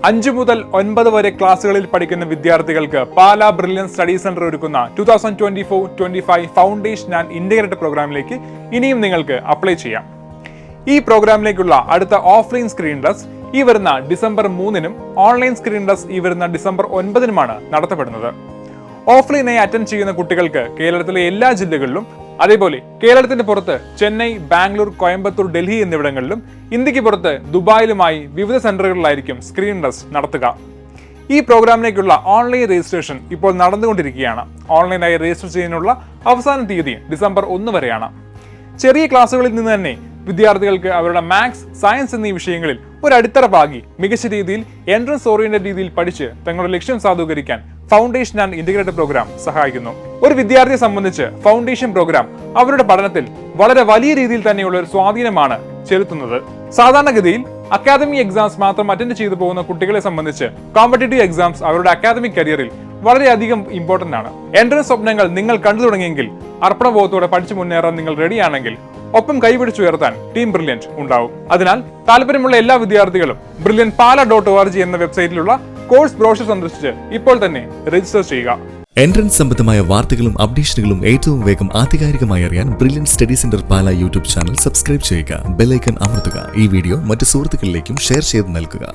5 മുതൽ 9 വരെ ക്ലാസ്സുകളിൽ പഠിക്കുന്ന വിദ്യാർത്ഥികൾക്ക് പാലാ ബ്രില്യൻ സ്റ്റഡി സെന്റർ ഒരുക്കുന്ന 2024-25 ഫൗണ്ടേഷൻ ആൻഡ് ഇന്റഗ്രേറ്റഡ് പ്രോഗ്രാമിലേക്ക് ഇനിയും നിങ്ങൾക്ക് അപ്ലൈ ചെയ്യാം. ഈ പ്രോഗ്രാമിലേക്കുള്ള അടുത്ത ഓഫ്ലൈൻ സ്ക്രീൻ ടെസ്റ്റ് ഈ വരുന്ന ഡിസംബർ 3-നും ഓൺലൈൻ സ്ക്രീൻ ടെസ്റ്റ് ഈ വരുന്ന ഡിസംബർ 9-നുമാണ് നടത്തപ്പെടുന്നത്. ഓഫ്ലൈനായി അറ്റൻഡ് ചെയ്യുന്ന കുട്ടികൾക്ക് കേരളത്തിലെ എല്ലാ ജില്ലകളിലും, അതേപോലെ കേരളത്തിന് പുറത്ത് ചെന്നൈ, ബാംഗ്ലൂർ, കോയമ്പത്തൂർ, ഡൽഹി എന്നിവിടങ്ങളിലും, ഇന്ത്യക്ക് പുറത്ത് ദുബായിലുമായി വിവിധ സെന്ററുകളിലായിരിക്കും സ്ക്രീൻ ടെസ്റ്റ് നടത്തുക. ഈ പ്രോഗ്രാമിലേക്കുള്ള ഓൺലൈൻ രജിസ്ട്രേഷൻ ഇപ്പോൾ നടന്നുകൊണ്ടിരിക്കുകയാണ്. ഓൺലൈനായി രജിസ്റ്റർ ചെയ്യുന്നതിനുള്ള അവസാന തീയതി ഡിസംബർ 1 വരെയാണ്. ചെറിയ ക്ലാസ്സുകളിൽ നിന്ന് തന്നെ വിദ്യാർത്ഥികൾക്ക് അവരുടെ മാത്സ്, സയൻസ് എന്നീ വിഷയങ്ങളിൽ ഒരു അടിത്തറ പാകി മികച്ച രീതിയിൽ എൻട്രൻസ് ഓറിയന്റഡ് രീതിയിൽ പഠിച്ച് തങ്ങളുടെ ലക്ഷ്യം സാധൂകരിക്കാൻ ഫൗണ്ടേഷൻ ആൻഡ് ഇന്റഗ്രേറ്റഡ് പ്രോഗ്രാം സഹായിക്കുന്നു. ഒരു വിദ്യാർത്ഥിയെ സംബന്ധിച്ച് ഫൗണ്ടേഷൻ പ്രോഗ്രാം അവരുടെ പഠനത്തിൽ വളരെ വലിയ രീതിയിൽ തന്നെയുള്ള ഒരു സ്വാധീനമാണ് ചെലുത്തുന്നത്. സാധാരണഗതിയിൽ അക്കാദമിക് എക്സാംസ് മാത്രം അറ്റൻഡ് ചെയ്തു പോകുന്ന കുട്ടികളെ സംബന്ധിച്ച് കോമ്പറ്റേറ്റീവ് എക്സാംസ് അവരുടെ അക്കാദമിക് കരിയറിൽ വളരെയധികം ഇമ്പോർട്ടന്റ് ആണ്. എൻട്രൻസ് സ്വപ്നങ്ങൾ നിങ്ങൾ കണ്ടു തുടങ്ങിയെങ്കിൽ, അർപ്പണബോധത്തോടെ പഠിച്ചു മുന്നേറാൻ നിങ്ങൾ റെഡിയാണെങ്കിൽ, ഒപ്പം കൈപിടിച്ചുയർത്താൻ ടീം ബ്രില്യന്റ് ഉണ്ടാവും. അതിനാൽ താല്പര്യമുള്ള എല്ലാ വിദ്യാർത്ഥികളും brilliantpala.org എന്ന വെബ്സൈറ്റിലുള്ള കോഴ്സ് ബ്രോഷർ സന്ദർശിച്ച് ഇപ്പോൾ തന്നെ രജിസ്റ്റർ ചെയ്യുക. എൻട്രൻസ് സംബന്ധമായ വാർത്തകളും അപ്ഡേഷനുകളും ഏറ്റവും വേഗം ആധികാരികമായി അറിയാൻ ബ്രില്യൻ സ്റ്റഡി സെന്റർ പാല യൂട്യൂബ് ചാനൽ സബ്സ്ക്രൈബ് ചെയ്യുക. ബെൽ ഐക്കൺ അമർത്തുക. ഈ വീഡിയോ മറ്റു സുഹൃത്തുക്കളിലേക്കും ഷെയർ ചെയ്ത് നൽകുക.